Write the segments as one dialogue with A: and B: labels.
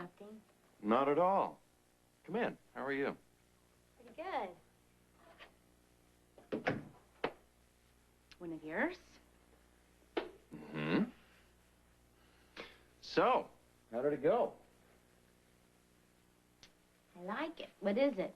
A: interrupting?
B: Not at all. Come in. How are you?
A: Pretty good. One of yours?
B: Mm-hmm. So, how did it go?
A: I like it. What is it?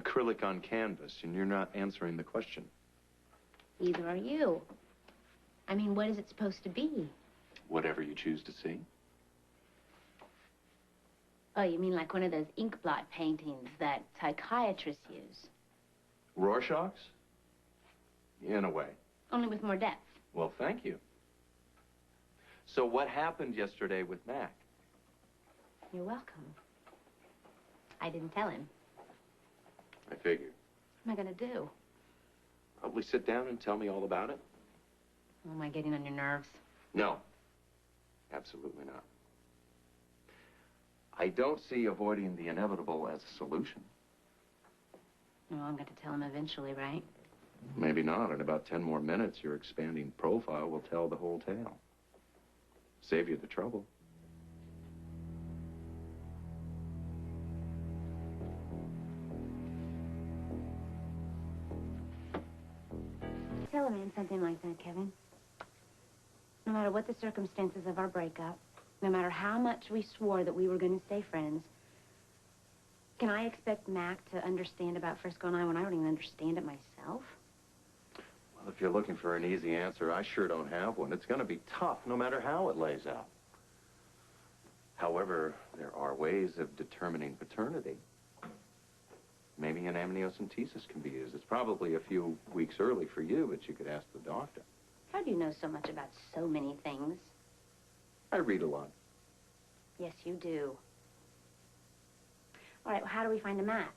B: Acrylic on canvas, and you're not answering the question.
A: Either are you. I mean, what is it supposed to be?
B: Whatever you choose to see.
A: Oh, you mean like one of those ink blot paintings that psychiatrists use?
B: Rorschach's? In a way.
A: Only with more depth.
B: Well, thank you. So what happened yesterday with Mac?
A: You're welcome. I didn't tell him.
B: I figured.
A: What am I gonna do?
B: Probably sit down and tell me all about it.
A: Oh, am I getting on your nerves?
B: No. Absolutely not. I don't see avoiding the inevitable as a solution.
A: Well, I'm going to tell him eventually, right?
B: Maybe not. In about 10 more minutes, your expanding profile will tell the whole tale. Save you the trouble.
A: Tell a man something like that, Kevin. No matter what the circumstances of our breakup, no matter how much we swore that we were going to stay friends, can I expect Mac to understand about Frisco and I when I don't even understand it myself?
B: Well, if you're looking for an easy answer, I sure don't have one. It's going to be tough no matter how it lays out. However, there are ways of determining paternity. Maybe an amniocentesis can be used. It's probably a few weeks early for you, but you could ask the doctor.
A: How do you know so much about so many things?
B: I read a lot.
A: Yes, you do. All right, well, how do we find a match?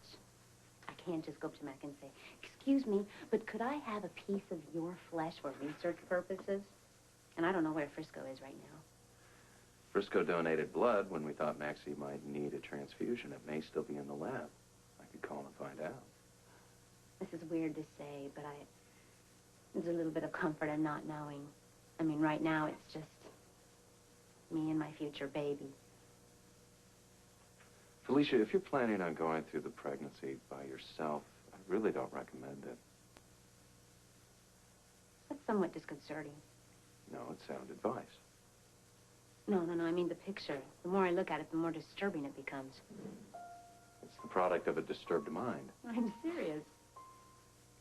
A: I can't just go up to Mac and say, excuse me, but could I have a piece of your flesh for research purposes? And I don't know where Frisco is right now.
B: Frisco donated blood when we thought Maxie might need a transfusion. It may still be in the lab. I could call and find out.
A: This is weird to say, but there's a little bit of comfort in not knowing. I mean, right now, it's just me and my future baby.
B: Felicia, if you're planning on going through the pregnancy by yourself, I really don't recommend it.
A: That's somewhat disconcerting.
B: No, it's sound advice.
A: No, I mean the picture. The more I look at it, the more disturbing it becomes.
B: It's the product of a disturbed mind.
A: I'm serious.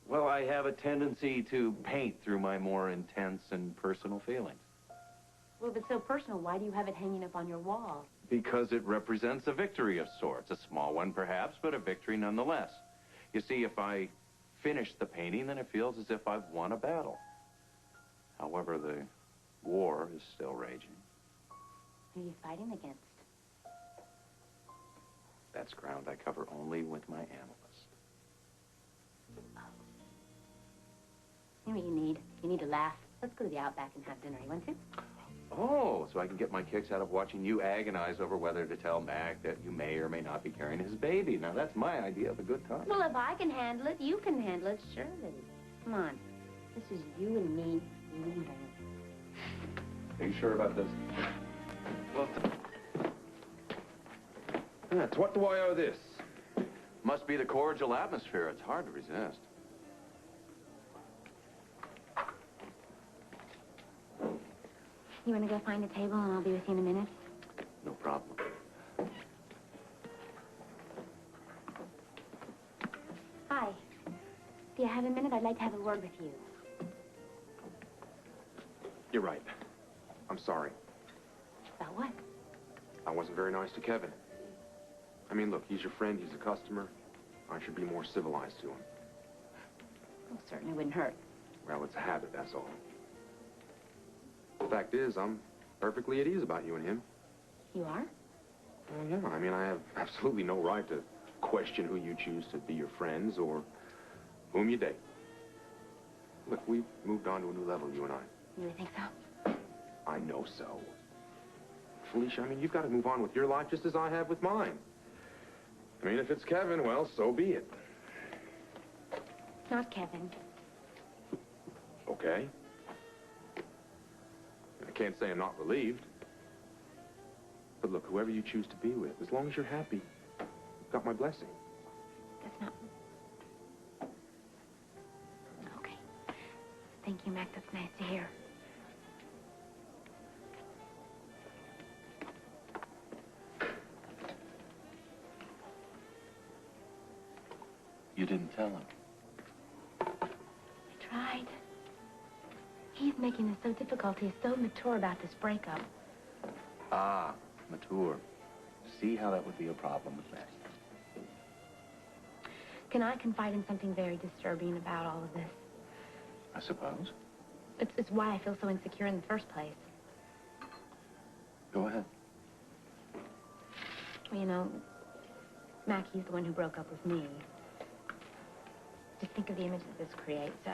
B: Well, I have a tendency to paint through my more intense and personal feelings.
A: Well, if it's so personal, why do you have it hanging up on your wall?
B: Because it represents a victory of sorts. A small one, perhaps, but a victory nonetheless. You see, if I finish the painting, then it feels as if I've won a battle. However, the war is still raging.
A: Who are you fighting against?
B: That's ground I cover only with my analyst.
A: Oh. You know what you need? You need to laugh. Let's go to the Outback and have dinner. You want to?
B: Oh, so I can get my kicks out of watching you agonize over whether to tell Mac that you may or may not be carrying his baby. Now, that's my idea of a good time.
A: Well, if I can handle it, you can handle it, surely. Come on. This is you and me leaving.
B: Are you sure about this? Well, that's what do I owe this? Must be the cordial atmosphere. It's hard to resist.
A: You want to go find a table and I'll be with you in a minute?
B: No problem.
A: Hi. Do you have a minute? I'd like to have a word with you.
C: You're right. I'm sorry.
A: About what?
C: I wasn't very nice to Kevin. I mean, look, he's your friend, he's a customer. I should be more civilized to him.
A: Well, certainly wouldn't hurt.
C: Well, it's a habit, that's all. The fact is, I'm perfectly at ease about you and him.
A: You are?
C: Well, yeah, I mean, I have absolutely no right to question who you choose to be your friends or whom you date. Look, we've moved on to a new level, you and I.
A: You really think so?
C: I know so. Felicia, I mean, you've got to move on with your life just as I have with mine. I mean, if it's Kevin, well, so be it.
A: Not Kevin.
C: Okay. I can't say I'm not relieved. But look, whoever you choose to be with, as long as you're happy, you've got my blessing.
A: That's not... Okay. Thank you, Mac. That's nice to hear.
B: You didn't tell him.
A: I tried. He's making this so difficult. He's so mature about this breakup.
B: Ah, mature. See how that would be a problem with Mac.
A: Can I confide in something very disturbing about all of this?
B: I suppose.
A: It's why I feel so insecure in the first place.
B: Go ahead.
A: Well, you know, Mac, he's the one who broke up with me. Just think of the image that this creates.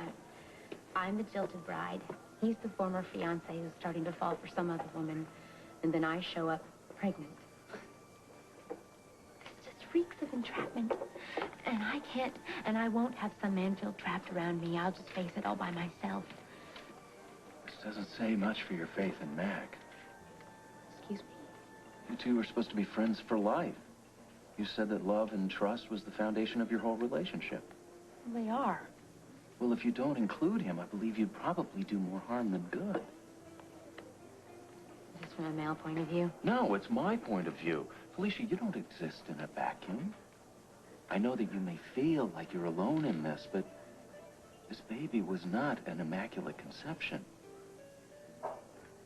A: I'm the jilted bride. He's the former fiancé who's starting to fall for some other woman. And then I show up pregnant. This just reeks of entrapment. And I can't, and I won't have some man feel trapped around me. I'll just face it all by myself.
B: This doesn't say much for your faith in Mac.
A: Excuse me?
B: You two were supposed to be friends for life. You said that love and trust was the foundation of your whole relationship.
A: Well, they are.
B: Well, if you don't include him, I believe you'd probably do more harm than good.
A: Just from a male point of view?
B: No, it's my point of view. Felicia, you don't exist in a vacuum. I know that you may feel like you're alone in this, but this baby was not an immaculate conception.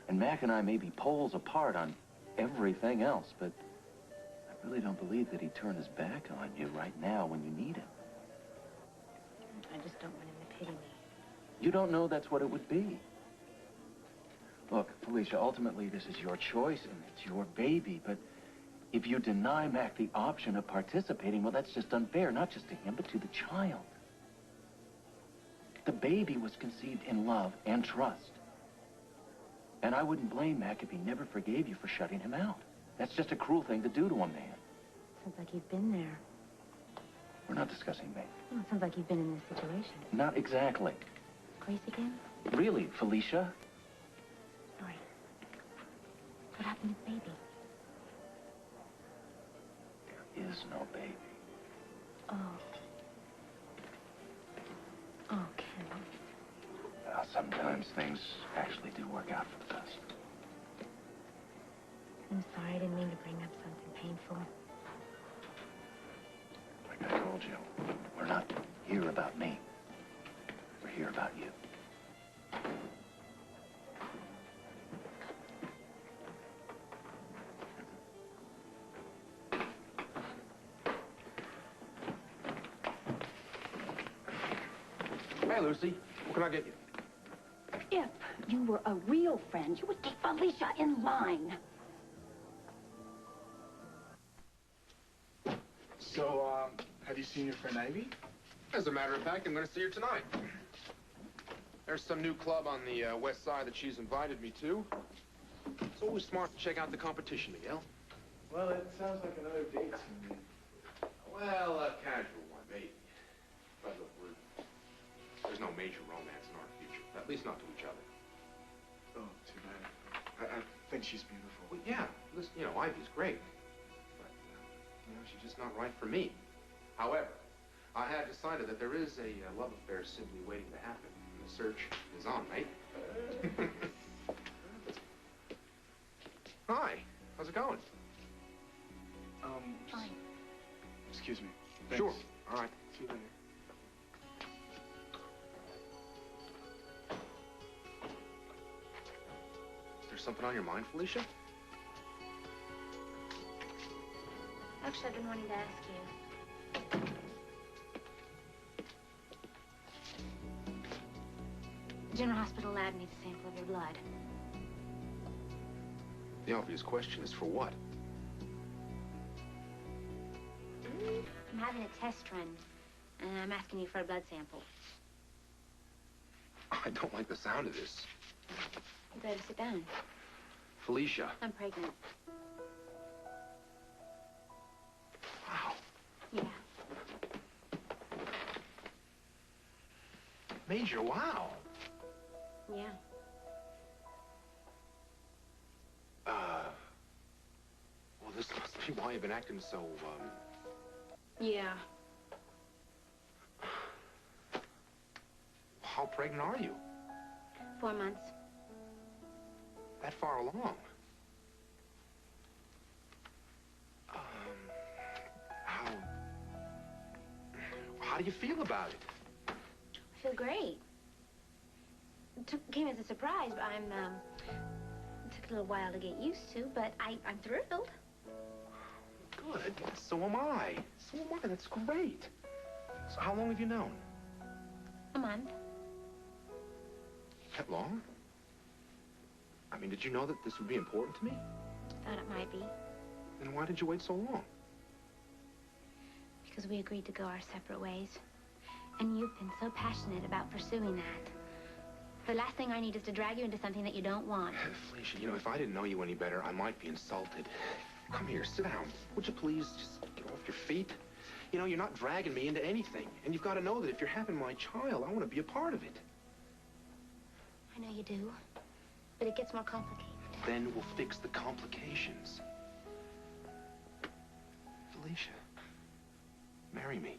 B: And Mac and I may be poles apart on everything else, but I really don't believe that he'd turn his back on you right now when you need him.
A: I just don't want him to pity me.
B: You don't know that's what it would be. Look, Felicia, ultimately this is your choice and it's your baby, but if you deny Mac the option of participating, well, that's just unfair, not just to him, but to the child. The baby was conceived in love and trust. And I wouldn't blame Mac if he never forgave you for shutting him out. That's just a cruel thing to do to a man.
A: Sounds like you've been there.
B: We're not discussing me.
A: Well, it sounds like you've been in this situation.
B: Not exactly.
A: Grace again?
B: Really, Felicia?
A: Sorry. What happened to the baby?
B: There is no baby.
A: Oh. Oh, Kevin.
B: Well, sometimes things actually do work out for the best.
A: I'm sorry, I didn't mean to bring up something painful.
B: Like I told you, we're not here about me. We're here about you.
C: Hey, Lucy. What can I get you?
D: If you were a real friend, you would keep Felicia in line.
E: So, have you seen your friend Ivy?
C: As a matter of fact, I'm going to see her tonight. There's some new club on the west side that she's invited me to. It's always smart to check out the competition, Miguel.
E: Well, it sounds like another date to me.
C: Well, a casual one, maybe. But look, there's no major romance in our future. At least not to each other.
E: Oh, too bad. I think she's beautiful.
C: Well, yeah. Listen, you know, Ivy's great. But, you know, she's just not right for me. However, I have decided that there is a love affair simply waiting to happen. And the search is on, mate. Hi. How's it going?
D: Fine.
E: Excuse me. Thanks.
C: Sure. All right.
E: See you later.
C: Is there something on your mind, Felicia?
A: Actually, I've been wanting to ask you. General Hospital lab needs a sample of your blood.
C: The obvious question is for what?
A: I'm having a test run, and I'm asking you for a blood sample.
C: I don't like the sound of this.
A: You better sit down.
C: Felicia.
A: I'm pregnant.
C: Wow.
A: Yeah.
C: Major, wow.
A: Yeah.
C: why you've been acting so,
A: Yeah.
C: How pregnant are you?
A: 4 months.
C: That far along? How do you feel about it?
A: I feel great. Came as a surprise. It took a little while to get used to, but I'm thrilled.
C: Good. So am I. So am I. That's great. So how long have you known?
A: A month.
C: That long? I mean, did you know that this would be important to me?
A: Thought it might be.
C: Then why did you wait so long?
A: Because we agreed to go our separate ways. And you've been so passionate about pursuing that. The last thing I need is to drag you into something that you don't want.
C: Felicia, you know, if I didn't know you any better, I might be insulted. Come here, sit down. Would you please just get off your feet? You know, you're not dragging me into anything. And you've got to know that if you're having my child, I want to be a part of it.
A: I know you do. But it gets more complicated.
C: Then we'll fix the complications. Felicia, marry me.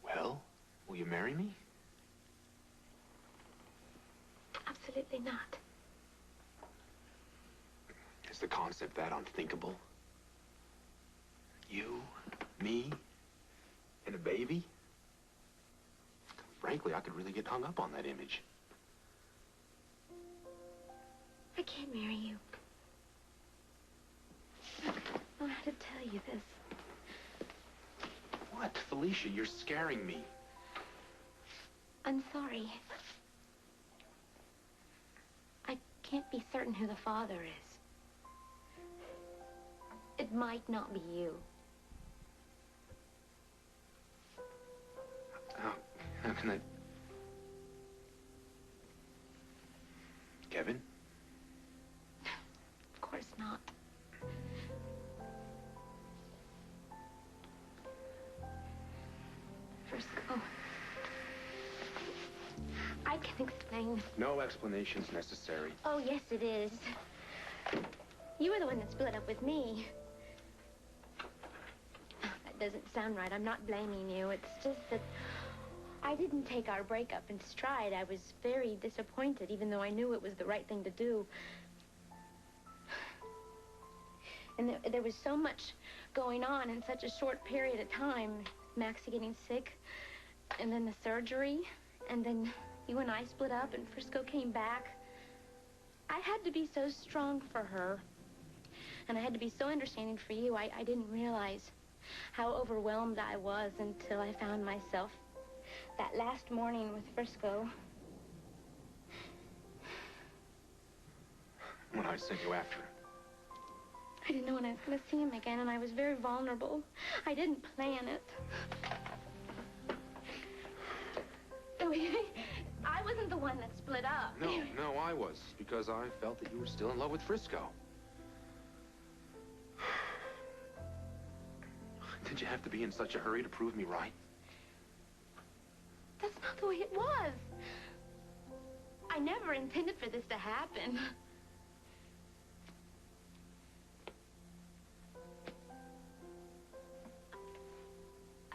C: Well, will you marry me?
A: Absolutely not.
C: Is the concept that unthinkable? You, me, and a baby? Frankly, I could really get hung up on that image.
A: I can't marry you. I don't know how to tell you this.
C: What? Felicia, you're scaring me.
A: I'm sorry. I can't be certain who the father is. It might not be you.
C: How can I... Kevin?
A: Of course not. Frisco. I can explain.
C: No explanations necessary.
A: Oh, yes, it is. You were the one that split up with me. That doesn't sound right. I'm not blaming you. It's just that I didn't take our breakup in stride. I was very disappointed, even though I knew it was the right thing to do. And there was so much going on in such a short period of time. Maxie getting sick, and then the surgery, and then you and I split up, and Frisco came back. I had to be so strong for her, and I had to be so understanding for you. I didn't realize how overwhelmed I was until I found myself that last morning with Frisco.
C: When I sent you after him.
A: I didn't know when I was going to see him again, and I was very vulnerable. I didn't plan it. I wasn't the one that split up.
C: No, I was, because I felt that you were still in love with Frisco. Did you have to be in such a hurry to prove me right?
A: That's not the way it was. I never intended for this to happen.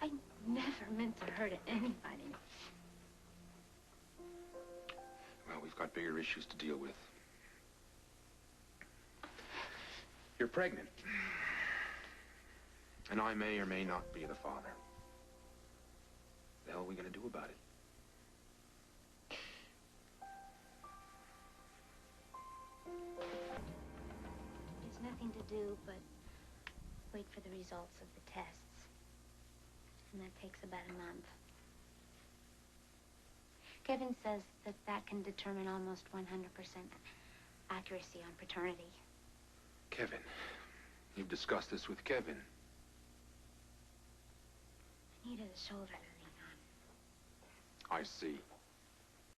A: I never meant to hurt anybody.
C: Well, we've got bigger issues to deal with. You're pregnant. And I may or may not be the father. The hell are we gonna do about it?
A: There's nothing to do but wait for the results of the tests. And that takes about a month. Kevin says that can determine almost 100% accuracy on paternity.
C: Kevin. You've discussed this with Kevin.
A: I needed a shoulder to lean on.
C: I see.